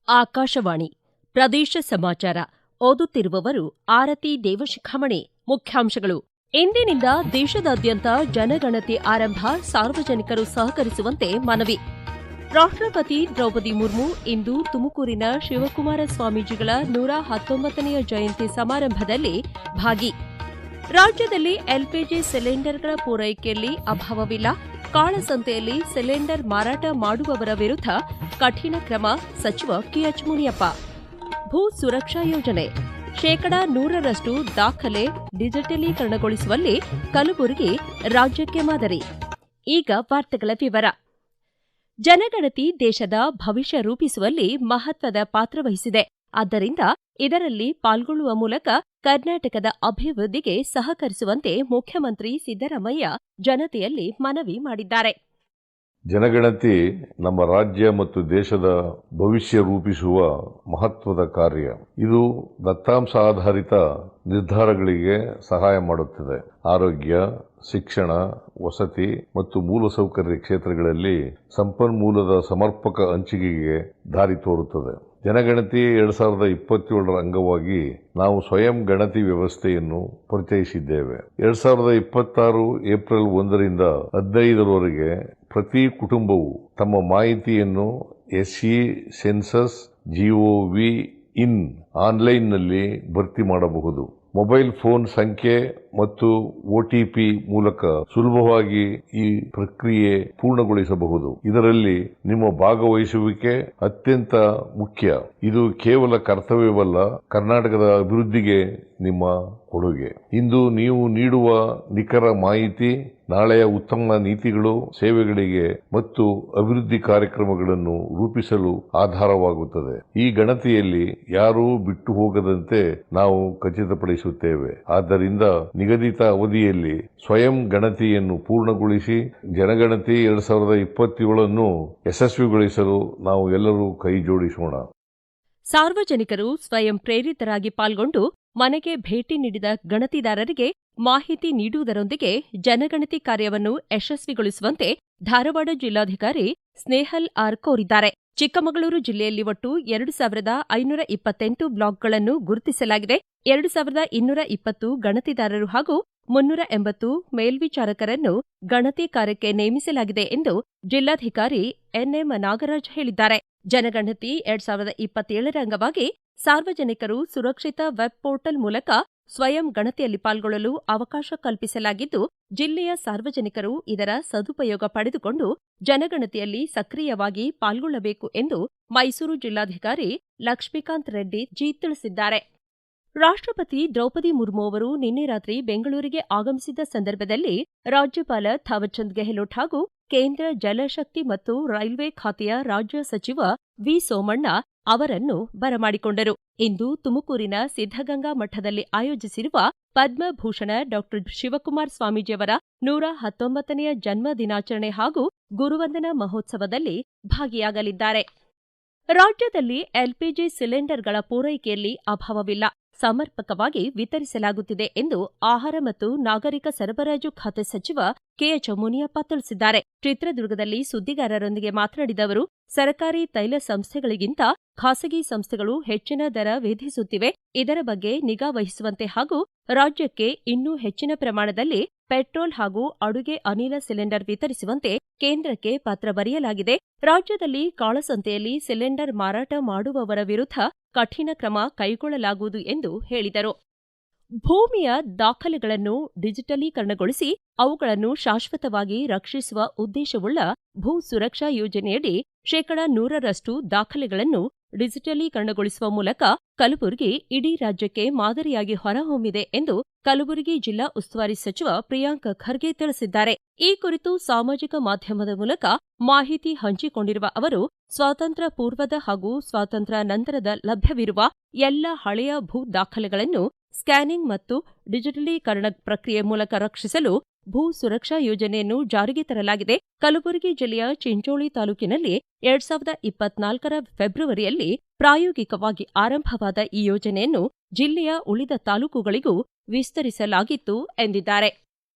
ಆಕಾಶವಾಣಿ ಪ್ರದೇಶ ಸಮಾಚಾರ ಓದುತ್ತಿರುವವರು ಆರತಿ ದೇವಶಿಖಾಮಣಿ. ಮುಖ್ಯಾಂಶಗಳು. ಇಂದಿನಿಂದ ದೇಶದಾದ್ಯಂತ ಜನಗಣತಿ ಆರಂಭ, ಸಾರ್ವಜನಿಕರು ಸಹಕರಿಸುವಂತೆ ಮನವಿ. ರಾಷ್ಟ್ರಪತಿ ದ್ರೌಪದಿ ಮುರ್ಮು ಇಂದು ತುಮಕೂರಿನ ಶಿವಕುಮಾರ ಸ್ವಾಮೀಜಿಗಳ 119ನೇ ಜಯಂತಿ ಸಮಾರಂಭದಲ್ಲಿ ಭಾಗಿ. ರಾಜ್ಯದಲ್ಲಿ ಎಲ್ಪಿಜಿ ಸಿಲಿಂಡರ್ಗಳ ಪೂರೈಕೆಯಲ್ಲಿ ಅಭಾವವಿಲ್ಲ. ಕಾಳಸಂತೆಯಲ್ಲಿ ಸಿಲಿಂಡರ್ ಮಾರಾಟ ಮಾಡುವವರ ವಿರುದ್ಧ ಕಠಿಣ ಕ್ರಮ, ಸಚಿವ ಕೆಎಚ್ ಮುನಿಯಪ್ಪ. ಭೂ ಸುರಕ್ಷಾ ಯೋಜನೆ ಶೇಕಡಾ 100ರಷ್ಟು ದಾಖಲೆ ಡಿಜಿಟಲೀಕರಣಗೊಳಿಸುವಲ್ಲಿ ಕಲಬುರಗಿ ರಾಜ್ಯಕ್ಕೆ ಮಾದರಿ. ಈಗ ವಾರ್ತೆಗಳ ವಿವರ. ಜನಗಣತಿ ದೇಶದ ಭವಿಷ್ಯ ರೂಪಿಸುವಲ್ಲಿ ಮಹತ್ವದ ಪಾತ್ರ ವಹಿಸಿದೆ. ಆದ್ದರಿಂದ ಇದರಲ್ಲಿ ಪಾಲ್ಗೊಳ್ಳುವ ಮೂಲಕ ಕರ್ನಾಟಕದ ಅಭಿವೃದ್ಧಿಗೆ ಸಹಕರಿಸುವಂತೆ ಮುಖ್ಯಮಂತ್ರಿ ಸಿದ್ದರಾಮಯ್ಯ ಜನತೆಯಲ್ಲಿ ಮನವಿ ಮಾಡಿದ್ದಾರೆ. ಜನಗಣತಿ ನಮ್ಮ ರಾಜ್ಯ ಮತ್ತು ದೇಶದ ಭವಿಷ್ಯ ರೂಪಿಸುವ ಮಹತ್ವದ ಕಾರ್ಯ. ಇದು ದತ್ತಾಂಶ ಆಧಾರಿತ ನಿರ್ಧಾರಗಳಿಗೆ ಸಹಾಯ ಮಾಡುತ್ತದೆ. ಆರೋಗ್ಯ, ಶಿಕ್ಷಣ, ವಸತಿ ಮತ್ತು ಮೂಲಸೌಕರ್ಯ ಕ್ಷೇತ್ರಗಳಲ್ಲಿ ಸಂಪನ್ಮೂಲದ ಸಮರ್ಪಕ ಹಂಚಿಕೆಗೆ ದಾರಿ ತೋರುತ್ತದೆ. ಜನಗಣತಿ 2027ರ ಅಂಗವಾಗಿ ನಾವು ಸ್ವಯಂ ಗಣತಿ ವ್ಯವಸ್ಥೆಯನ್ನು ಪರಿಚಯಿಸಿದ್ದೇವೆ. 2026 ಏಪ್ರಿಲ್ 1ರಿಂದ 15ರವರೆಗೆ ಪ್ರತಿ ಕುಟುಂಬವು ತಮ್ಮ ಮಾಹಿತಿಯನ್ನು ಎಸ್ಇ ಸೆನ್ಸಸ್ GOV-in ಆನ್ಲೈನ್ನಲ್ಲಿ ಭರ್ತಿ ಮಾಡಬಹುದು. ಮೊಬೈಲ್ ಫೋನ್ ಸಂಖ್ಯೆ ಮತ್ತು OTP ಮೂಲಕ ಸುಲಭವಾಗಿ ಈ ಪ್ರಕ್ರಿಯೆ ಪೂರ್ಣಗೊಳಿಸಬಹುದು. ಇದರಲ್ಲಿ ನಿಮ್ಮ ಭಾಗವಹಿಸುವಿಕೆ ಅತ್ಯಂತ ಮುಖ್ಯ. ಇದು ಕೇವಲ ಕರ್ತವ್ಯವಲ್ಲ, ಕರ್ನಾಟಕದ ಅಭಿವೃದ್ಧಿಗೆ ನಿಮ್ಮ ಕೊಡುಗೆ. ಇಂದು ನೀವು ನೀಡುವ ನಿಖರ ಮಾಹಿತಿ ನಾಳೆಯ ಉತ್ತಮ ನೀತಿಗಳು, ಸೇವೆಗಳಿಗೆ ಮತ್ತು ಅಭಿವೃದ್ಧಿ ಕಾರ್ಯಕ್ರಮಗಳನ್ನು ರೂಪಿಸಲು ಆಧಾರವಾಗುತ್ತದೆ. ಈ ಗಣತಿಯಲ್ಲಿ ಯಾರೂ ಬಿಟ್ಟು ಹೋಗದಂತೆ ನಾವು ಖಚಿತಪಡಿಸುತ್ತೇವೆ. ಆದ್ದರಿಂದ ನಿಗದಿತ ಅವಧಿಯಲ್ಲಿ ಸ್ವಯಂ ಗಣತಿಯನ್ನು ಪೂರ್ಣಗೊಳಿಸಿ ಜನಗಣತಿ 2027 ಯಶಸ್ವಿಗೊಳಿಸಲು ನಾವು ಎಲ್ಲರೂ ಕೈ ಜೋಡಿಸೋಣ. ಸಾರ್ವಜನಿಕರು ಸ್ವಯಂ ಪ್ರೇರಿತರಾಗಿ ಪಾಲ್ಗೊಂಡು ಮನೆಗೆ ಭೇಟಿ ನೀಡಿದ ಗಣತಿದಾರರಿಗೆ ಮಾಹಿತಿ ನೀಡುವುದರೊಂದಿಗೆ ಜನಗಣತಿ ಕಾರ್ಯವನ್ನು ಯಶಸ್ವಿಗೊಳಿಸುವಂತೆ ಧಾರವಾಡ ಜಿಲ್ಲಾಧಿಕಾರಿ ಸ್ನೇಹಲ್ ಆರ್ ಕೋರಿದ್ದಾರೆ. ಚಿಕ್ಕಮಗಳೂರು ಜಿಲ್ಲೆಯಲ್ಲಿ ಒಟ್ಟು 2528 ಬ್ಲಾಕ್ಗಳನ್ನು ಗುರುತಿಸಲಾಗಿದೆ. 2220 ಗಣತಿದಾರರು ಹಾಗೂ 380 ಮೇಲ್ವಿಚಾರಕರನ್ನು ಗಣತಿ ಕಾರ್ಯಕ್ಕೆ ನೇಮಿಸಲಾಗಿದೆ ಎಂದು ಜಿಲ್ಲಾಧಿಕಾರಿ ಎನ್ಎಂ ನಾಗರಾಜ್ ಹೇಳಿದ್ದಾರೆ. ಜನಗಣತಿ 2027ರ ಅಂಗವಾಗಿ ಸಾರ್ವಜನಿಕರು ಸುರಕ್ಷಿತ ವೆಬ್ ಪೋರ್ಟಲ್ ಮೂಲಕ ಸ್ವಯಂ ಗಣತಿಯಲ್ಲಿ ಪಾಲ್ಗೊಳ್ಳಲು ಅವಕಾಶ ಕಲ್ಪಿಸಲಾಗಿದ್ದು, ಜಿಲ್ಲೆಯ ಸಾರ್ವಜನಿಕರು ಇದರ ಸದುಪಯೋಗ ಪಡೆದುಕೊಂಡು ಜನಗಣತಿಯಲ್ಲಿ ಸಕ್ರಿಯವಾಗಿ ಪಾಲ್ಗೊಳ್ಳಬೇಕು ಎಂದು ಮೈಸೂರು ಜಿಲ್ಲಾಧಿಕಾರಿ ಲಕ್ಷ್ಮೀಕಾಂತ್ ರೆಡ್ಡಿ ತಿಳಿಸಿದ್ದಾರೆ. ರಾಷ್ಟ್ರಪತಿ ದ್ರೌಪದಿ ಮುರ್ಮು ಅವರು ನಿನ್ನೆ ರಾತ್ರಿ ಬೆಂಗಳೂರಿಗೆ ಆಗಮಿಸಿದ ಸಂದರ್ಭದಲ್ಲಿ ರಾಜ್ಯಪಾಲ ಥಾವರ್ಚಂದ್ ಗೆಹ್ಲೋಟ್ ಹಾಗೂ ಕೇಂದ್ರ ಜಲಶಕ್ತಿ ಮತ್ತು ರೈಲ್ವೆ ಖಾತೆಯ ರಾಜ್ಯ ಸಚಿವ ವಿ ಸೋಮಣ್ಣ ಅವರನ್ನು ಬರಮಾಡಿಕೊಂಡರು. ಇಂದು ತುಮಕೂರಿನ ಸಿದ್ದಗಂಗಾ ಮಠದಲ್ಲಿ ಆಯೋಜಿಸಿರುವ ಪದ್ಮಭೂಷಣ ಡಾ ಶಿವಕುಮಾರ ಸ್ವಾಮೀಜಿಯವರ 119ನೇ ಜನ್ಮ ದಿನಾಚರಣೆ ಹಾಗೂ ಗುರುವಂದನಾ ಮಹೋತ್ಸವದಲ್ಲಿ ಭಾಗಿಯಾಗಲಿದ್ದಾರೆ. ರಾಜ್ಯದಲ್ಲಿ ಎಲ್ಪಿಜಿ ಸಿಲಿಂಡರ್ಗಳ ಪೂರೈಕೆಯಲ್ಲಿ ಅಭಾವವಿಲ್ಲ. ಸಮರ್ಪಕವಾಗಿ ವಿತರಿಸಲಾಗುತ್ತಿದೆ ಎಂದು ಆಹಾರ ಮತ್ತು ನಾಗರಿಕ ಸರಬರಾಜು ಖಾತೆ ಸಚಿವ ಕೆಎಚ್ ಮುನಿಯಪ್ಪ ತಿಳಿಸಿದ್ದಾರೆ. ಚಿತ್ರದುರ್ಗದಲ್ಲಿ ಸುದ್ದಿಗಾರರೊಂದಿಗೆ ಮಾತನಾಡಿದ ಅವರು, ಸರ್ಕಾರಿ ತೈಲ ಸಂಸ್ಥೆಗಳಿಗಿಂತ ಖಾಸಗಿ ಸಂಸ್ಥೆಗಳು ಹೆಚ್ಚಿನ ದರ ವಿಧಿಸುತ್ತಿವೆ. ಇದರ ಬಗ್ಗೆ ನಿಗಾ ವಹಿಸುವಂತೆ ಹಾಗೂ ರಾಜ್ಯಕ್ಕೆ ಇನ್ನೂ ಹೆಚ್ಚಿನ ಪ್ರಮಾಣದಲ್ಲಿ ಪೆಟ್ರೋಲ್ ಹಾಗೂ ಅಡುಗೆ ಅನಿಲ ಸಿಲಿಂಡರ್ ವಿತರಿಸುವಂತೆ ಕೇಂದ್ರಕ್ಕೆ ಪತ್ರ ಬರೆಯಲಾಗಿದೆ. ರಾಜ್ಯದಲ್ಲಿ ಕಾಳಸಂತೆಯಲ್ಲಿ ಸಿಲಿಂಡರ್ ಮಾರಾಟ ಮಾಡುವವರ ವಿರುದ್ಧ ಕಠಿಣ ಕ್ರಮ ಕೈಗೊಳ್ಳಲಾಗುವುದು ಎಂದು ಹೇಳಿದರು. ಭೂಮಿಯ ದಾಖಲೆಗಳನ್ನು ಡಿಜಿಟಲೀಕರಣಗೊಳಿಸಿ ಅವುಗಳನ್ನು ಶಾಶ್ವತವಾಗಿ ರಕ್ಷಿಸುವ ಉದ್ದೇಶವುಳ್ಳ ಭೂ ಸುರಕ್ಷಾ ಯೋಜನೆಯಡಿ ಶೇಕಡಾ 100ರಷ್ಟು ದಾಖಲೆಗಳನ್ನು ಡಿಜಿಟಲೀಕರಣಗೊಳಿಸುವ ಮೂಲಕ ಕಲಬುರಗಿ ಇಡೀ ರಾಜ್ಯಕ್ಕೆ ಮಾದರಿಯಾಗಿ ಹೊರಹೊಮ್ಮಿದೆ ಎಂದು ಕಲಬುರಗಿ ಜಿಲ್ಲಾ ಉಸ್ತುವಾರಿ ಸಚಿವ ಪ್ರಿಯಾಂಕ್ ಖರ್ಗೆ ತಿಳಿಸಿದ್ದಾರೆ. ಈ ಕುರಿತು ಸಾಮಾಜಿಕ ಮಾಧ್ಯಮದ ಮೂಲಕ ಮಾಹಿತಿ ಹಂಚಿಕೊಂಡಿರುವ ಅವರು, ಸ್ವಾತಂತ್ರ್ಯ ಪೂರ್ವದ ಹಾಗೂ ಸ್ವಾತಂತ್ರ್ಯ ನಂತರದ ಲಭ್ಯವಿರುವ ಎಲ್ಲ ಹಳೆಯ ಭೂ ದಾಖಲೆಗಳನ್ನು ಸ್ಕ್ಯಾನಿಂಗ್ ಮತ್ತು ಡಿಜಿಟಲೀಕರಣ ಪ್ರಕ್ರಿಯೆ ಮೂಲಕ ರಕ್ಷಿಸಲು ಭೂ ಸುರಕ್ಷಾ ಯೋಜನೆಯನ್ನು ಜಾರಿಗೆ ತರಲಾಗಿದೆ. ಕಲಬುರಗಿ ಜಿಲ್ಲೆಯ ಚಿಂಚೋಳಿ ತಾಲೂಕಿನಲ್ಲಿ 2024ರ ಫೆಬ್ರವರಿಯಲ್ಲಿ ಪ್ರಾಯೋಗಿಕವಾಗಿ ಆರಂಭವಾದ ಈ ಯೋಜನೆಯನ್ನು ಜಿಲ್ಲೆಯ ಉಳಿದ ತಾಲೂಕುಗಳಿಗೂ ವಿಸ್ತರಿಸಲಾಗಿತ್ತು ಎಂದಿದ್ದಾರೆ.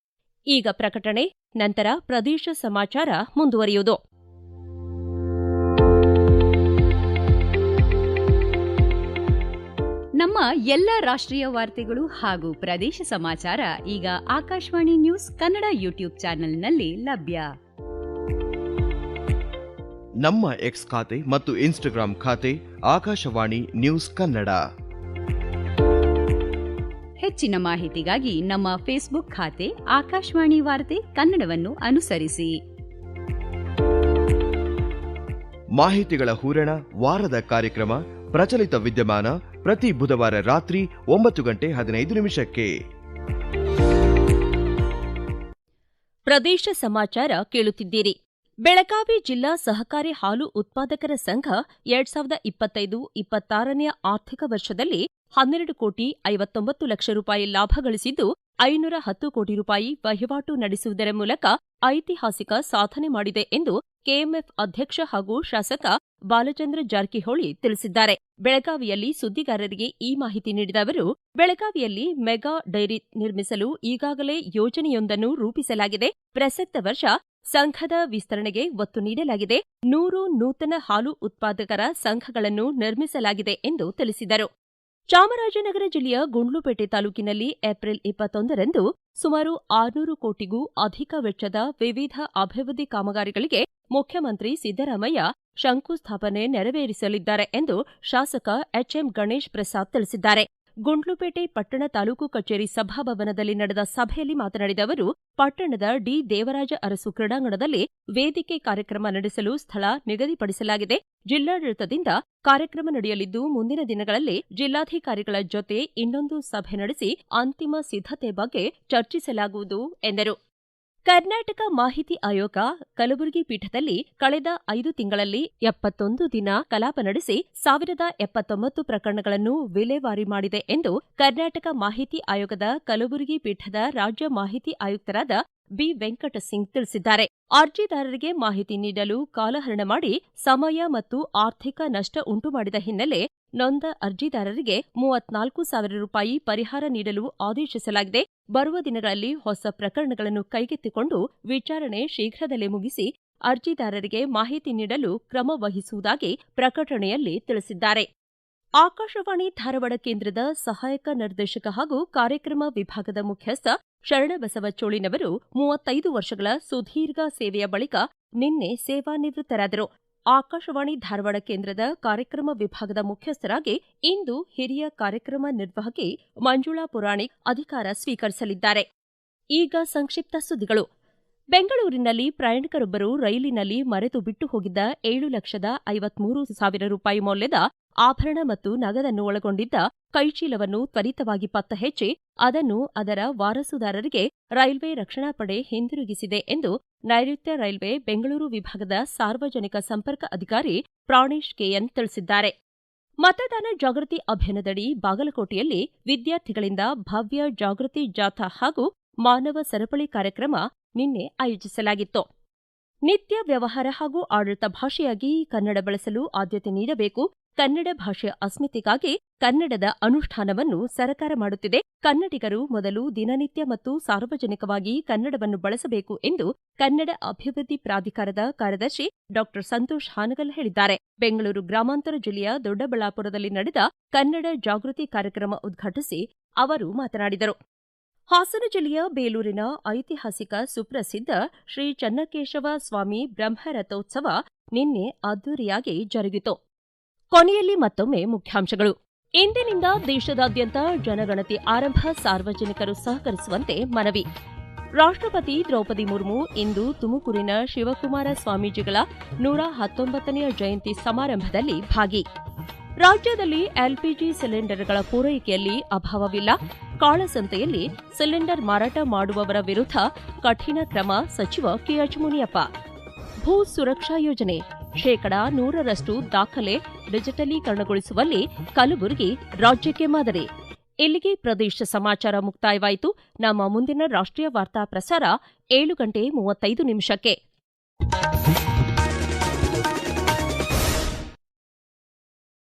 ಈಗ ಪ್ರಕಟಣೆ, ನಂತರ ಪ್ರದೇಶ ಸಮಾಚಾರ ಮುಂದುವರಿಯುವುದು. ನಮ್ಮ ಎಲ್ಲ ರಾಷ್ಟ್ರೀಯ ವಾರ್ತೆಗಳು ಹಾಗೂ ಪ್ರದೇಶ ಸಮಾಚಾರ ಈಗ ಆಕಾಶವಾಣಿ ನ್ಯೂಸ್ ಕನ್ನಡ ಯೂಟ್ಯೂಬ್ ಚಾನೆಲ್ನಲ್ಲಿ ಲಭ್ಯ. ನಮ್ಮ ಎಕ್ಸ್ ಖಾತೆ ಮತ್ತು ಇನ್ಸ್ಟಾಗ್ರಾಂ ಖಾತೆ ಆಕಾಶವಾಣಿ ನ್ಯೂಸ್ ಕನ್ನಡ. ಹೆಚ್ಚಿನ ಮಾಹಿತಿಗಾಗಿ ನಮ್ಮ ಫೇಸ್ಬುಕ್ ಖಾತೆ ಆಕಾಶವಾಣಿ ವಾರ್ತೆ ಕನ್ನಡವನ್ನು ಅನುಸರಿಸಿ. ಮಾಹಿತಿಗಳ ಹೂರಣ, ವಾರದ ಕಾರ್ಯಕ್ರಮ, ಪ್ರಚಲಿತ ವಿದ್ಯಮಾನ ಪ್ರತಿ ಬುಧವಾರ ರಾತ್ರಿ 9:15 ಪ್ರದೇಶ ಸಮಾಚಾರ ಕೇಳುತ್ತಿದ್ದೀರಿ. ಬೆಳಗಾವಿ ಜಿಲ್ಲಾ ಸಹಕಾರಿ ಹಾಲು ಉತ್ಪಾದಕರ ಸಂಘ 2025-26ನೇ ಆರ್ಥಿಕ ವರ್ಷದಲ್ಲಿ 12 ಕೋಟಿ 59 ಲಕ್ಷ ರೂಪಾಯಿ ಲಾಭ ಗಳಿಸಿದ್ದು 510 ಕೋಟಿ ರೂಪಾಯಿ ವಹಿವಾಟು ನಡೆಸುವುದರ ಮೂಲಕ ಐತಿಹಾಸಿಕ ಸಾಧನೆ ಮಾಡಿದೆ ಎಂದು ಕೆಎಂಎಫ್ ಅಧ್ಯಕ್ಷ ಹಾಗೂ ಶಾಸಕ ಬಾಲಚಂದ್ರ ಜಾರಕಿಹೊಳಿ ತಿಳಿಸಿದ್ದಾರೆ. ಬೆಳಗಾವಿಯಲ್ಲಿ ಸುದ್ದಿಗಾರರಿಗೆ ಈ ಮಾಹಿತಿ ನೀಡಿದ ಅವರು, ಬೆಳಗಾವಿಯಲ್ಲಿ ಮೆಗಾ ಡೈರಿ ನಿರ್ಮಿಸಲು ಈಗಾಗಲೇ ಯೋಜನೆಯೊಂದನ್ನು ರೂಪಿಸಲಾಗಿದೆ. ಪ್ರಸಕ್ತ ವರ್ಷ ಸಂಘದ ವಿಸ್ತರಣೆಗೆ ಒತ್ತು ನೀಡಲಾಗಿದೆ. 100 ನೂತನ ಹಾಲು ಉತ್ಪಾದಕರ ಸಂಘಗಳನ್ನು ನಿರ್ಮಿಸಲಾಗಿದೆ ಎಂದು ತಿಳಿಸಿದರು. ಚಾಮರಾಜನಗರ ಜಿಲ್ಲೆಯ ಗುಂಡ್ಲುಪೇಟೆ ತಾಲೂಕಿನಲ್ಲಿ ಏಪ್ರಿಲ್ 21ರಂದು ಸುಮಾರು 600 ಕೋಟಿಗೂ ಅಧಿಕ ವೆಚ್ಚದ ವಿವಿಧ ಅಭಿವೃದ್ಧಿ ಕಾಮಗಾರಿಗಳಿಗೆ ಮುಖ್ಯಮಂತ್ರಿ ಸಿದ್ದರಾಮಯ್ಯ ಶಂಕುಸ್ಥಾಪನೆ ನೆರವೇರಿಸಲಿದ್ದಾರೆ ಎಂದು ಶಾಸಕ ಎಚ್ಎಂ ಗಣೇಶ್ ಪ್ರಸಾದ್ ತಿಳಿಸಿದ್ದಾರೆ. ಗುಂಡ್ಲುಪೇಟೆ ಪಟ್ಟಣ ತಾಲೂಕು ಕಚೇರಿ ಸಭಾಭವನದಲ್ಲಿ ನಡೆದ ಸಭೆಯಲ್ಲಿ ಮಾತನಾಡಿದ ಅವರು, ಪಟ್ಟಣದ ಡಿ ದೇವರಾಜ ಅರಸು ಕ್ರೀಡಾಂಗಣದಲ್ಲಿ ವೇದಿಕೆ ಕಾರ್ಯಕ್ರಮ ನಡೆಸಲು ಸ್ಥಳ ನಿಗದಿಪಡಿಸಲಾಗಿದೆ. ಜಿಲ್ಲಾಡಳಿತದಿಂದ ಕಾರ್ಯಕ್ರಮ ನಡೆಯಲಿದ್ದು, ಮುಂದಿನ ದಿನಗಳಲ್ಲಿ ಜಿಲ್ಲಾಧಿಕಾರಿಗಳ ಜೊತೆ ಇನ್ನೊಂದು ಸಭೆ ನಡೆಸಿ ಅಂತಿಮ ಸಿದ್ಧತೆ ಬಗ್ಗೆ ಚರ್ಚಿಸಲಾಗುವುದು ಎಂದರು. ಕರ್ನಾಟಕ ಮಾಹಿತಿ ಆಯೋಗ ಕಲಬುರಗಿ ಪೀಠದಲ್ಲಿ ಕಳೆದ 5 ತಿಂಗಳಲ್ಲಿ 71 ದಿನ ಕಲಾಪ ನಡೆಸಿ 1079 ಪ್ರಕರಣಗಳನ್ನು ವಿಲೇವಾರಿ ಮಾಡಿದೆ ಎಂದು ಕರ್ನಾಟಕ ಮಾಹಿತಿ ಆಯೋಗದ ಕಲಬುರಗಿ ಪೀಠದ ರಾಜ್ಯ ಮಾಹಿತಿ ಆಯುಕ್ತರಾದ ಬಿ ವೆಂಕಟಸಿಂಗ್ ತಿಳಿಸಿದ್ದಾರೆ. ಅರ್ಜಿದಾರರಿಗೆ ಮಾಹಿತಿ ನೀಡಲು ಕಾಲಹರಣ ಮಾಡಿ ಸಮಯ ಮತ್ತು ಆರ್ಥಿಕ ನಷ್ಟ ಉಂಟು ಮಾಡಿದ ಹಿನ್ನೆಲೆ ನೊಂದ ಅರ್ಜಿದಾರರಿಗೆ 34,000 ರೂಪಾಯಿ ಪರಿಹಾರ ನೀಡಲು ಆದೇಶಿಸಲಾಗಿದೆ. ಬರುವ ದಿನಗಳಲ್ಲಿ ಹೊಸ ಪ್ರಕರಣಗಳನ್ನು ಕೈಗೆತ್ತಿಕೊಂಡು ವಿಚಾರಣೆ ಶೀಘ್ರದಲ್ಲೇ ಮುಗಿಸಿ ಅರ್ಜಿದಾರರಿಗೆ ಮಾಹಿತಿ ನೀಡಲು ಕ್ರಮ ವಹಿಸುವುದಾಗಿ ಪ್ರಕಟಣೆಯಲ್ಲಿ ತಿಳಿಸಿದ್ದಾರೆ. ಆಕಾಶವಾಣಿ ಧಾರವಾಡ ಕೇಂದ್ರದ ಸಹಾಯಕ ನಿರ್ದೇಶಕ ಹಾಗೂ ಕಾರ್ಯಕ್ರಮ ವಿಭಾಗದ ಮುಖ್ಯಸ್ಥ ಶರಣಬಸವ ಚೋಳಿನವರು 35 ವರ್ಷಗಳ ಸುದೀರ್ಘ ಸೇವೆಯ ಬಳಿಕ ನಿನ್ನೆ ಸೇವಾನಿವೃತ್ತರಾದರು. ಆಕಾಶವಾಣಿ ಧಾರವಾಡ ಕೇಂದ್ರದ ಕಾರ್ಯಕ್ರಮ ವಿಭಾಗದ ಮುಖ್ಯಸ್ಥರಾಗಿ ಇಂದು ಹಿರಿಯ ಕಾರ್ಯಕ್ರಮ ನಿರ್ವಾಹಕಿ ಮಂಜುಳಾ ಪುರಾಣಿಕ್ ಅಧಿಕಾರ ಸ್ವೀಕರಿಸಲಿದ್ದಾರೆ. ಈಗ ಸಂಕ್ಷಿಪ್ತ ಸುದ್ದಿಗಳು. ಬೆಂಗಳೂರಿನಲ್ಲಿ ಪ್ರಯಾಣಿಕರೊಬ್ಬರು ರೈಲಿನಲ್ಲಿ ಮರೆತು ಬಿಟ್ಟು ಹೋಗಿದ್ದ 7,53,000 ರೂಪಾಯಿ ಮೌಲ್ಯದ ಆಭರಣ ಮತ್ತು ನಗದನ್ನು ಒಳಗೊಂಡಿದ್ದ ಕೈಚೀಲವನ್ನು ತ್ವರಿತವಾಗಿ ಪತ್ತೆ ಹಚ್ಚಿ ಅದನ್ನು ಅದರ ವಾರಸುದಾರರಿಗೆ ರೈಲ್ವೆ ರಕ್ಷಣಾ ಪಡೆ ಹಿಂದಿರುಗಿಸಿದೆ ಎಂದು ನೈಋತ್ಯ ರೈಲ್ವೆ ಬೆಂಗಳೂರು ವಿಭಾಗದ ಸಾರ್ವಜನಿಕ ಸಂಪರ್ಕ ಅಧಿಕಾರಿ ಪ್ರಾಣೇಶ್ ಕೆಎನ್ ತಿಳಿಸಿದ್ದಾರೆ. ಮತದಾನ ಜಾಗೃತಿ ಅಭಿಯಾನದಡಿ ಬಾಗಲಕೋಟೆಯಲ್ಲಿ ವಿದ್ಯಾರ್ಥಿಗಳಿಂದ ಭವ್ಯ ಜಾಗೃತಿ ಜಾಥಾ ಹಾಗೂ ಮಾನವ ಸರಪಳಿ ಕಾರ್ಯಕ್ರಮ ನಿನ್ನೆ ಆಯೋಜಿಸಲಾಗಿತ್ತು. ನಿತ್ಯ ವ್ಯವಹಾರ ಹಾಗೂ ಆಡಳಿತ ಭಾಷೆಯಾಗಿ ಕನ್ನಡ ಬಳಸಲು ಆದ್ಯತೆ ನೀಡಬೇಕು. ಕನ್ನಡ ಭಾಷೆಯ ಅಸ್ಮಿತೆಗಾಗಿ ಕನ್ನಡದ ಅನುಷ್ಠಾನವನ್ನು ಸರ್ಕಾರ ಮಾಡುತ್ತಿದೆ. ಕನ್ನಡಿಗರು ಮೊದಲು ದಿನನಿತ್ಯ ಮತ್ತು ಸಾರ್ವಜನಿಕವಾಗಿ ಕನ್ನಡವನ್ನು ಬಳಸಬೇಕು ಎಂದು ಕನ್ನಡ ಅಭಿವೃದ್ಧಿ ಪ್ರಾಧಿಕಾರದ ಕಾರ್ಯದರ್ಶಿ ಡಾ ಸಂತೋಷ್ ಹಾನಗಲ್ ಹೇಳಿದ್ದಾರೆ. ಬೆಂಗಳೂರು ಗ್ರಾಮಾಂತರ ಜಿಲ್ಲೆಯ ದೊಡ್ಡಬಳ್ಳಾಪುರದಲ್ಲಿ ನಡೆದ ಕನ್ನಡ ಜಾಗೃತಿ ಕಾರ್ಯಕ್ರಮ ಉದ್ಘಾಟಿಸಿ ಅವರು ಮಾತನಾಡಿದರು. ಹಾಸನ ಜಿಲ್ಲೆಯ ಬೇಲೂರಿನ ಐತಿಹಾಸಿಕ ಸುಪ್ರಸಿದ್ಧ ಶ್ರೀ ಚನ್ನಕೇಶವ ಸ್ವಾಮಿ ಬ್ರಹ್ಮರಥೋತ್ಸವ ನಿನ್ನೆ ಅದ್ದೂರಿಯಾಗಿ ಜರುಗಿತು. ಕೊನೆಯಲ್ಲಿ ಮತ್ತೊಮ್ಮೆ ಮುಖ್ಯಾಂಶಗಳು. ಇಂದಿನಿಂದ ದೇಶದಾದ್ಯಂತ ಜನಗಣತಿ ಆರಂಭ, ಸಾರ್ವಜನಿಕರು ಸಹಕರಿಸುವಂತೆ ಮನವಿ. ರಾಷ್ಟ್ರಪತಿ ದ್ರೌಪದಿ ಮುರ್ಮು ಇಂದು ತುಮಕೂರಿನ ಶಿವಕುಮಾರ ಸ್ವಾಮೀಜಿಗಳ 119ನೇ ಜಯಂತಿ ಸಮಾರಂಭದಲ್ಲಿ ಭಾಗಿ. ರಾಜ್ಯದಲ್ಲಿ ಎಲ್ಪಿಜಿ ಸಿಲಿಂಡರ್ಗಳ ಪೂರೈಕೆಯಲ್ಲಿ ಅಭಾವವಿಲ್ಲ. ಕಾಳಸಂತೆಯಲ್ಲಿ ಸಿಲಿಂಡರ್ ಮಾರಾಟ ಮಾಡುವವರ ವಿರುದ್ಧ ಕಠಿಣ ಕ್ರಮ ಸಚಿವ ಕೆಎಚ್ ಮುನಿಯಪ್ಪ. ಭೂ ಸುರಕ್ಷಾ ಯೋಜನೆ 100% ದಾಖಲೆ ಡಿಜಿಟಲೀಕರಣಗೊಳಿಸುವಲ್ಲಿ ಕಲಬುರಗಿ ರಾಜ್ಯಕ್ಕೆ ಮಾದರಿ. ಇಲ್ಲಿಗೆ ಪ್ರದೇಶ ಸಮಾಚಾರ ಮುಕ್ತಾಯವಾಯಿತು. ನಮ್ಮ ಮುಂದಿನ ರಾಷ್ಟ್ರೀಯ ವಾರ್ತಾ ಪ್ರಸಾರ 7:35